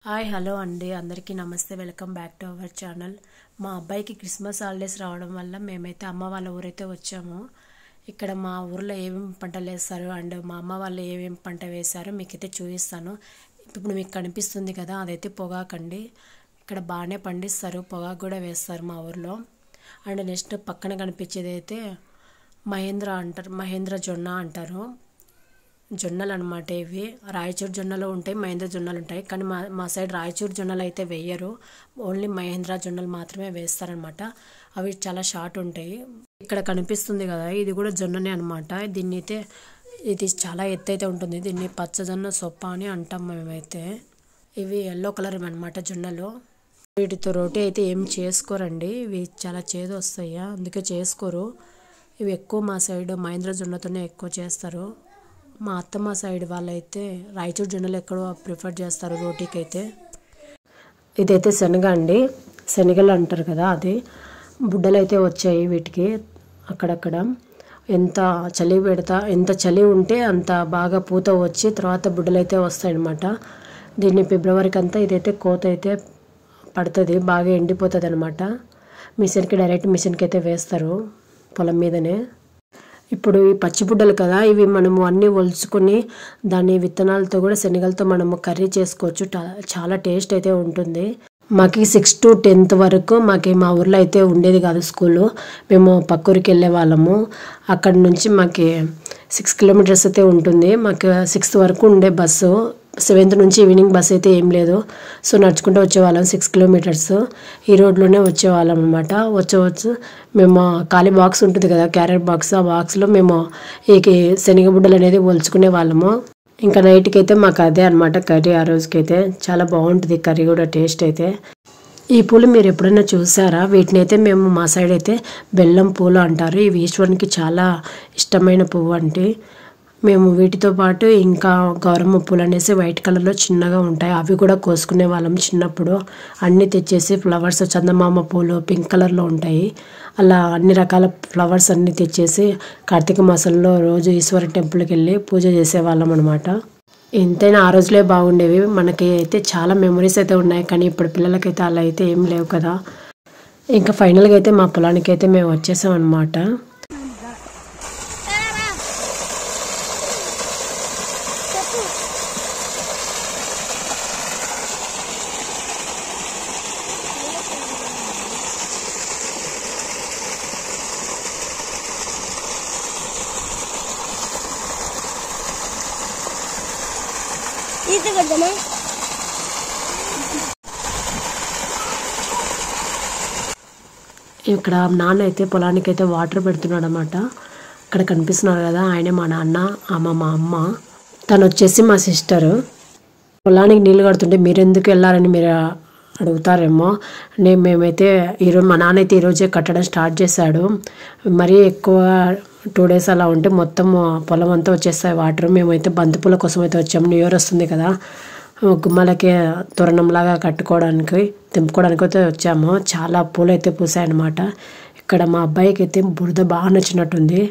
Hi hello అండి అందరికీ నమస్తే welcome back to our channel. మా అబ్బాయికి క్రిస్మస్ హాలిడేస్ రావడం వల్ల మేమైతే అమ్మ వాళ్ళ ఊరైతే వచ్చాము. ఇక్కడ మా ఊర్లో ఏమేమి పంటలు వేస్తారు అండ్ మా అమ్మ వాళ్ళు ఏమేమి పంట వేశారో మీకైతే చూపిస్తాను. ఇప్పుడు మీకు కనిపిస్తుంది కదా, అదైతే పొగాకండి. ఇక్కడ బాగానే పండిస్తారు, పొగాకు కూడా వేస్తారు మా ఊర్లో. అండ్ నెక్స్ట్ పక్కన కనిపించేది అయితే మహేంద్ర అంటారు, మహేంద్ర జొన్న అంటారు. జొన్నలు అనమాట. ఇవి రాయచూరు జొన్నలు ఉంటాయి, మహేంద్ర జొన్నలు ఉంటాయి. కానీ మా సైడ్ రాయచూరు జొన్నలు అయితే వేయరు, ఓన్లీ మహేంద్ర జొన్నలు మాత్రమే వేస్తారనమాట. అవి చాలా షార్ట్ ఉంటాయి. ఇక్కడ కనిపిస్తుంది కదా, ఇది కూడా జొన్ననే అనమాట. దీన్ని అయితే ఇది చాలా ఎత్తు అయితే ఉంటుంది. దీన్ని పచ్చజొన్న సొప్ప అని అంటాం మేమైతే. ఇవి ఎల్లో కలర్ అనమాట జొన్నలు. వీటితో రోటీ అయితే ఏం చేసుకోరండి, ఇవి చాలా చేదు వస్తాయి, అందుకే చేసుకోరు. ఇవి ఎక్కువ మా సైడ్ మహేంద్ర జొన్నతోనే ఎక్కువ చేస్తారు. మా అత్తమ్మ సైడ్ వాళ్ళైతే రాయచూరు జొన్నలు ఎక్కువ ప్రిఫర్ చేస్తారు రోటీకి అయితే. ఇదైతే శనగ అండి, శనగలు అంటారు కదా, అది బుడ్డలు అయితే వచ్చాయి వీటికి అక్కడక్కడ. ఎంత చలి ఉంటే అంత బాగా పూత వచ్చి తర్వాత బుడ్డలు అయితే వస్తాయి అన్నమాట. దీన్ని ఫిబ్రవరికి అంతా ఇదైతే కోత అయితే పడుతుంది, బాగా ఎండిపోతుంది అనమాట. డైరెక్ట్ మిషన్కి అయితే వేస్తారు పొలం మీదనే. ఇప్పుడు ఈ పచ్చి బుడ్డలు కదా, ఇవి మనము అన్నీ ఒలుచుకొని దాని విత్తనాలతో కూడా శనగలతో మనము కర్రీ చేసుకోవచ్చు. చాలా టేస్ట్ అయితే ఉంటుంది. మాకు 6 to 10th వరకు మా ఊర్లో అయితే ఉండేది కాదు స్కూలు. మేము పక్కూరికి వెళ్ళే వాళ్ళము. అక్కడ నుంచి మాకు 6 kilometers అయితే ఉంటుంది. మాకు 6th వరకు ఉండే బస్సు. 7th నుంచి ఈవినింగ్ బస్ అయితే ఏం లేదు. సో నడుచుకుంటూ వచ్చేవాళ్ళం 6 kilometers. ఈ రోడ్లోనే వచ్చేవాళ్ళం అనమాట. వచ్చి మేము ఖాళీ బాక్స్ ఉంటుంది కదా, క్యారెట్ బాక్స్, ఆ బాక్స్లో మేము ఈ శనగబుడ్డలు అనేది ఒలుచుకునే వాళ్ళము. ఇంకా నైట్కి అయితే మాకు అదే అనమాట కర్రీ. ఆ రోజుకైతే చాలా బాగుంటుంది కర్రీ కూడా, టేస్ట్ అయితే. ఈ పూలు మీరు ఎప్పుడైనా చూసారా? వీటిని అయితే మేము మా సైడ్ అయితే బెల్లం పూలు అంటారు. ఇవి ఈశ్వరునికి చాలా ఇష్టమైన పువ్వు అంటే. మేము వీటితో పాటు ఇంకా గౌరమ్మ పూలు అనేసి వైట్ కలర్లో చిన్నగా ఉంటాయి, అవి కూడా కోసుకునే వాళ్ళం చిన్నప్పుడు. అన్నీ తెచ్చేసి ఫ్లవర్స్, చందమామ పూలు పింక్ కలర్లో ఉంటాయి, అలా అన్ని రకాల ఫ్లవర్స్ అన్నీ తెచ్చేసి కార్తీక మాసంలో రోజు ఈశ్వర టెంపుల్కి వెళ్ళి పూజ చేసేవాళ్ళం అనమాట. ఎంతైనా ఆ రోజులే బాగుండేవి. మనకి అయితే చాలా మెమరీస్ అయితే ఉన్నాయి, కానీ ఇప్పుడు పిల్లలకైతే అలా అయితే ఏం లేవు కదా. ఇంకా ఫైనల్గా అయితే మా పొలానికి అయితే మేము వచ్చేసాం అనమాట. ఇక్కడ నాన్న అయితే పొలానికి అయితే వాటర్ పెడుతున్నాడు అనమాట. ఇక్కడ కనిపిస్తున్నారు కదా, ఆయనే మా నాన్న, ఆమె మా అమ్మ, తను వచ్చేసి మా సిస్టరు. పొలానికి నీళ్ళు కడుతుంటే మీరు ఎందుకు వెళ్ళారని మీరు అడుగుతారేమో. మేమైతే మా నాన్న అయితే ఈరోజే కట్టడం స్టార్ట్ చేశాడు. మరీ ఎక్కువ 2 days అలా ఉంటే మొత్తం పొలం అంతా వచ్చేస్తాయి వాటర్. మేమైతే బంతిపూల కోసం అయితే వచ్చాము. న్యూ ఇయర్ వస్తుంది కదా, గుమ్మలకి తోరణంలాగా కట్టుకోవడానికి, తెంపుకోవడానికి అయితే వచ్చాము. చాలా పూలు అయితే పూసాయన్నమాట. ఇక్కడ మా అబ్బాయికి అయితే బురద బాగా నచ్చినట్టుంది,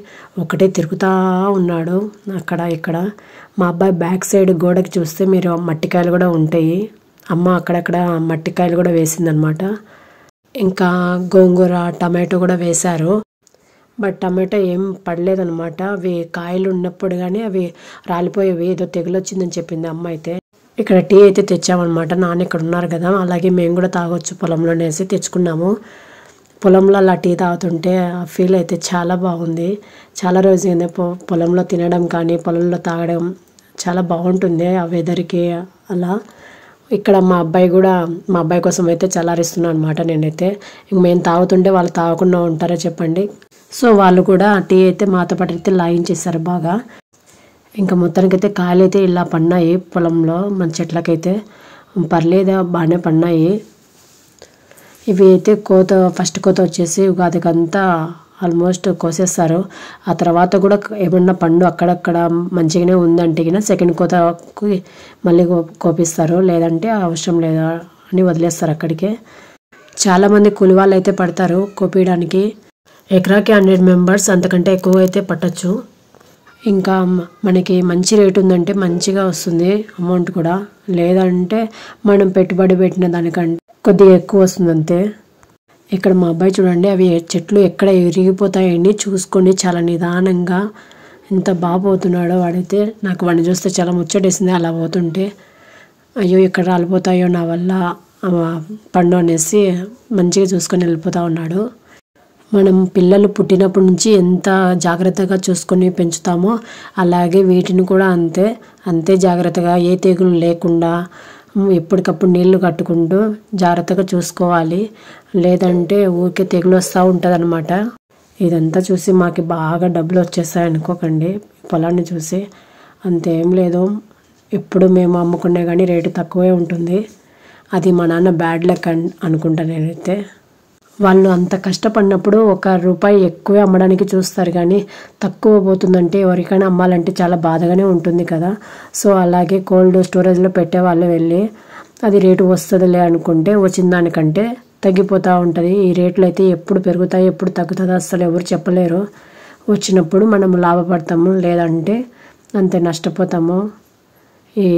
ఒకటే తిరుగుతూ ఉన్నాడు అక్కడ ఇక్కడ. మా అబ్బాయి బ్యాక్ సైడ్ గోడకి చూస్తే మీరు మట్టికాయలు కూడా ఉంటాయి. అమ్మ అక్కడక్కడ మట్టికాయలు కూడా వేసిందనమాట. ఇంకా గోంగూర, టమాటో కూడా వేశారు. బట్ టమాటో ఏం పడలేదనమాట. అవి కాయలు ఉన్నప్పుడు కానీ అవి రాలిపోయేవి, ఏదో తెగులు వచ్చిందని చెప్పింది అమ్మ అయితే. ఇక్కడ టీ అయితే తెచ్చామన్నమాట. నాన్న ఇక్కడ ఉన్నారు కదా, అలాగే మేము కూడా తాగొచ్చు పొలంలోనేసి తెచ్చుకున్నాము. పొలంలో అలా టీ తాగుతుంటే ఆ ఫీల్ అయితే చాలా బాగుంది. చాలా రోజులైంది పొలంలో తినడం కానీ పొలంలో తాగడం, చాలా బాగుంటుంది ఆ వెదర్కి అలా. ఇక్కడ మా అబ్బాయి కోసం అయితే చల్లారిస్తున్నాను అనమాట నేనైతే. ఇంక మేము తాగుతుంటే వాళ్ళు తాగకుండా ఉంటారో చెప్పండి. సో వాళ్ళు కూడా టీ అయితే మాతో పాటు అయితే లాగించేస్తారు బాగా. ఇంకా మొత్తానికైతే కాయలు అయితే ఇలా పడినాయి పొలంలో, మన చెట్లకైతే పర్లేదు, బాగానే పడినాయి. ఇవి అయితే ఫస్ట్ కోత వచ్చేసి ఉగాదికంతా ఆల్మోస్ట్ కోసేస్తారు. ఆ తర్వాత కూడా ఏమన్నా పండు అక్కడక్కడ మంచిగానే ఉందంటే సెకండ్ కోతకి మళ్ళీ కోపిస్తారు, లేదంటే అవసరం లేదా అని వదిలేస్తారు అక్కడికే. చాలామంది కూలి వాళ్ళు అయితే పడతారు కోపించడానికి. ఎకరాకి 100 members అంతకంటే ఎక్కువ అయితే పట్టచ్చు. ఇంకా మనకి మంచి రేటు ఉందంటే మంచిగా వస్తుంది అమౌంట్ కూడా, లేదంటే మనం పెట్టుబడి పెట్టిన దానికంటే కొద్దిగా ఎక్కువ వస్తుంది అంతే. ఇక్కడ మా అబ్బాయి చూడండి, అవి చెట్లు ఎక్కడ విరిగిపోతాయని చూసుకొని చాలా నిదానంగా ఎంత బాగా పోతున్నాడో వాడైతే. నాకు వాడిని చూస్తే చాలా ముచ్చటేసింది అలా పోతుంటే. అయ్యో ఎక్కడ రాలిపోతాయో నా వల్ల పండు అనేసి మంచిగా చూసుకొని వెళ్ళిపోతూ ఉన్నాడు. మనం పిల్లలు పుట్టినప్పటి నుంచి ఎంత జాగ్రత్తగా చూసుకొని పెంచుతామో అలాగే వీటిని కూడా అంతే జాగ్రత్తగా, ఏ తెగులు లేకుండా ఎప్పటికప్పుడు నీళ్లు కట్టుకుంటూ జాగ్రత్తగా చూసుకోవాలి. లేదంటే ఊరికే తెగులు వస్తూ ఉంటుంది అన్నమాట. ఇదంతా చూసి మాకు బాగా డబ్బులు వచ్చేస్తాయి అనుకోకండి. పొలాన్ని చూసి అంతేం లేదు, ఎప్పుడు మేము అమ్ముకునే కానీ రేటు తక్కువే ఉంటుంది. అది మా నాన్న బ్యాడ్ లక్ అనుకుంటా నేనైతే. వాళ్ళు అంత కష్టపడినప్పుడు ₹1 ఎక్కువే అమ్మడానికి చూస్తారు, కానీ తక్కువ పోతుందంటే ఎవరికైనా అమ్మాలంటే చాలా బాధగానే ఉంటుంది కదా. సో అలాగే కోల్డ్ స్టోరేజ్లో పెట్టే వాళ్ళు వెళ్ళి అది రేటు వస్తుందిలే అనుకుంటే వచ్చిన దానికంటే తగ్గిపోతూ ఉంటుంది. ఈ రేట్లు అయితే ఎప్పుడు పెరుగుతాయి ఎప్పుడు తగ్గుతుందో అసలు ఎవరు చెప్పలేరు. వచ్చినప్పుడు మనం లాభపడతాము, లేదంటే అంతే నష్టపోతాము. ఈ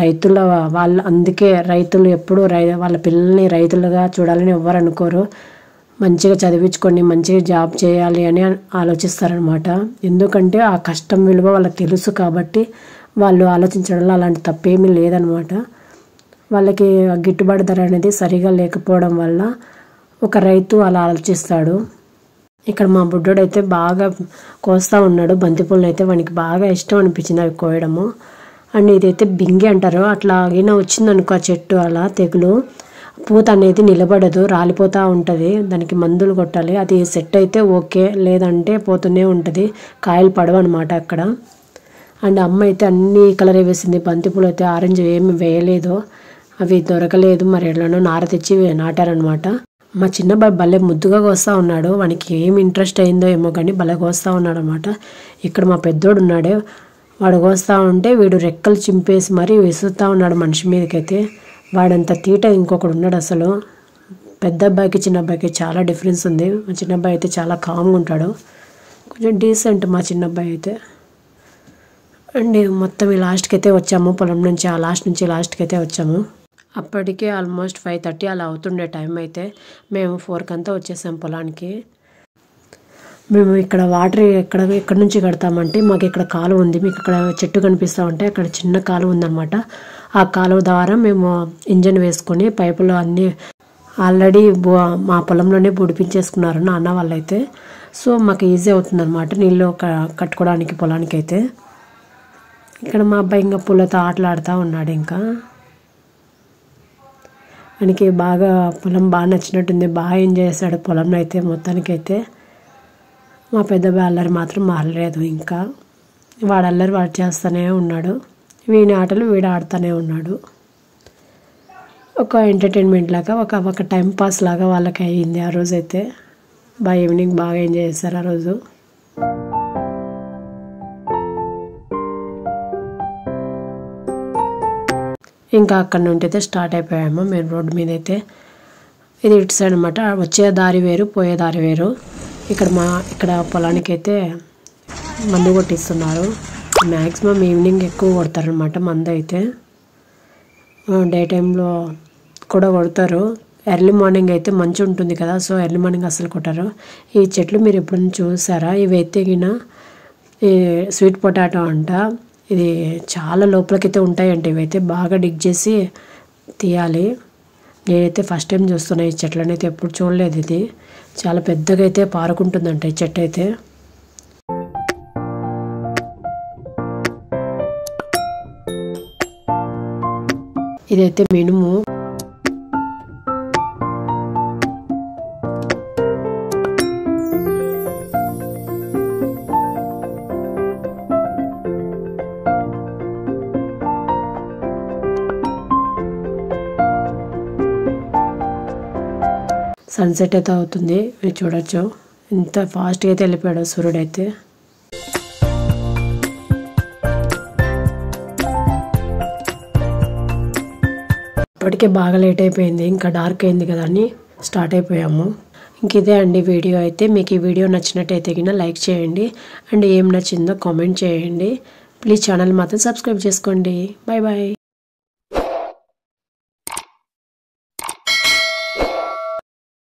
రైతుల వాళ్ళు అందుకే రైతులు ఎప్పుడు వాళ్ళ పిల్లల్ని రైతులుగా చూడాలని ఎవ్వరు అనుకోరు. మంచిగా చదివించుకొని మంచిగా జాబ్ చేయాలి అని ఆలోచిస్తారనమాట. ఎందుకంటే ఆ కష్టం విలువ వాళ్ళకి తెలుసు కాబట్టి వాళ్ళు ఆలోచించడంలో అలాంటి తప్పేమీ లేదనమాట. వాళ్ళకి గిట్టుబాటు ధర అనేది సరిగా లేకపోవడం వల్ల ఒక రైతు అలా ఆలోచిస్తాడు. ఇక్కడ మా బుడ్డోడు అయితే బాగా కోస్తూ ఉన్నాడు బంతిపూలను. అయితే వానికి బాగా ఇష్టం అనిపించింది అవి కోయడము. అండ్ ఇదైతే బింగి అంటారు. అట్లా అయినా వచ్చిందనుకో ఆ చెట్టు అలా తెగులు, పూత అనేది నిలబడదు, రాలిపోతూ ఉంటుంది. దానికి మందులు కొట్టాలి. అది సెట్ అయితే ఓకే, లేదంటే పోతూనే ఉంటుంది, కాయలు పడవన్నమాట అక్కడ. అండ్ అమ్మ అయితే అన్ని కలర్ వేసింది. బంతిపూలు అయితే ఆరెంజ్ ఏమి వేయలేదు, అవి దొరకలేదు. మరి ఎట్లనో నార తెచ్చి నాటారనమాట. మా చిన్నబాబు భలే ముద్దుగా కోస్తూ ఉన్నాడు. వానికి ఏమి ఇంట్రెస్ట్ అయిందో ఏమో కానీ భలే కోస్తూ ఉన్నాడు అనమాట. ఇక్కడ మా పెద్దోడు ఉన్నాడే, వాడు కోస్తూ ఉంటే వీడు రెక్కలు చింపేసి మరీ విసురుతూ ఉన్నాడు మనిషి మీదకైతే. వాడంత తీట ఇంకొకడు ఉన్నాడు అసలు. పెద్ద అబ్బాయికి చిన్న అబ్బాయికి చాలా డిఫరెన్స్ ఉంది. మా చిన్న అబ్బాయి అయితే చాలా కామ్గా ఉంటాడు, కొంచెం డీసెంట్ మా చిన్న అబ్బాయి అయితే. అండ్ మొత్తం ఈ లాస్ట్కి అయితే వచ్చాము పొలం నుంచి. ఆ లాస్ట్ నుంచి లాస్ట్కి అయితే వచ్చాము. అప్పటికే ఆల్మోస్ట్ 5:30 అలా అవుతుండే టైం. అయితే మేము 4 కంతా వచ్చేసాం పొలానికి. మేము ఇక్కడ వాటర్ ఎక్కడ నుంచి కడతామంటే మాకు ఇక్కడ కాలువ ఉంది. మీకు ఇక్కడ చెట్టు కనిపిస్తూ ఉంటే అక్కడ చిన్న కాలువ ఉందన్నమాట. ఆ కాలువ ద్వారా మేము ఇంజన్ వేసుకొని పైపులు అన్నీ ఆల్రెడీ మా పొలంలోనే బుడిపించేసుకున్నారు నాన్న వాళ్ళైతే. సో మాకు ఈజీ అవుతుందన్నమాట నీళ్ళు కట్టుకోవడానికి పొలానికి అయితే. ఇక్కడ మా అబ్బాయి ఇంకా పూలతో ఆటలాడుతూ ఉన్నాడు. ఇంకా మనకి బాగా పొలం బాగా నచ్చినట్టుంది, బాగా ఎంజాయ్ చేశాడు పొలంలో అయితే మొత్తానికైతే. మా పెద్ద అబ్బాయి అల్లరి మాత్రం మారలేదు. ఇంకా వాడు అల్లరి వాడు చేస్తూనే ఉన్నాడు, వీడి ఆటలు వీడు ఆడుతూనే ఉన్నాడు. ఒక ఎంటర్టైన్మెంట్ లాగా ఒక టైం పాస్ లాగా వాళ్ళకి అయ్యింది ఆ రోజైతే. బాగా ఈవినింగ్ బాగా ఎంజాయ్ చేశారు ఆ రోజు. ఇంకా అక్కడ నుండి అయితే స్టార్ట్ అయిపోయాము మెయిన్ రోడ్డు మీద అయితే. ఇది ఇటు సైడ్ అనమాట. వచ్చే దారి వేరు, పోయే దారి వేరు. ఇక్కడ పొలానికి అయితే మందు కొట్టిస్తున్నారు. మ్యాక్సిమం ఈవినింగ్ ఎక్కువ కొడతారనమాట మందు అయితే. డే టైంలో కూడా కొడతారు. ఎర్లీ మార్నింగ్ అయితే మంచి ఉంటుంది కదా, సో ఎర్లీ మార్నింగ్ అసలు కొట్టారు. ఈ చెట్లు మీరు ఎప్పుడైనా చూసారా? ఇవి అయితే ఈ స్వీట్ పొటాటో అంట. ఇది చాలా లోపలికైతే ఉంటాయంట. ఇవైతే బాగా డిగ్ చేసి తీయాలి. నేనైతే ఫస్ట్ టైం చూస్తున్నా ఈ చెట్లను అయితే, ఎప్పుడు చూడలేదు. ఇది చాలా పెద్దగా అయితే పారుకుంటుందంట ఈ చెట్టు అయితే. ఇదైతే మినుము. సన్సెట్ అయితే అవుతుంది, మీరు చూడొచ్చు ఎంత ఫాస్ట్గా అయితే వెళ్ళిపోయాడు సూర్యుడు అయితే. ఇప్పటికే బాగా లేట్ అయిపోయింది, ఇంకా డార్క్ అయింది కదా అని స్టార్ట్ అయిపోయాము. ఇంక ఇదే అండి వీడియో అయితే. మీకు ఈ వీడియో నచ్చినట్టయితే కింద లైక్ చేయండి అండ్ ఏం నచ్చిందో కామెంట్ చేయండి. ప్లీజ్ ఛానల్ మాత్రం సబ్స్క్రైబ్ చేసుకోండి. Bye bye.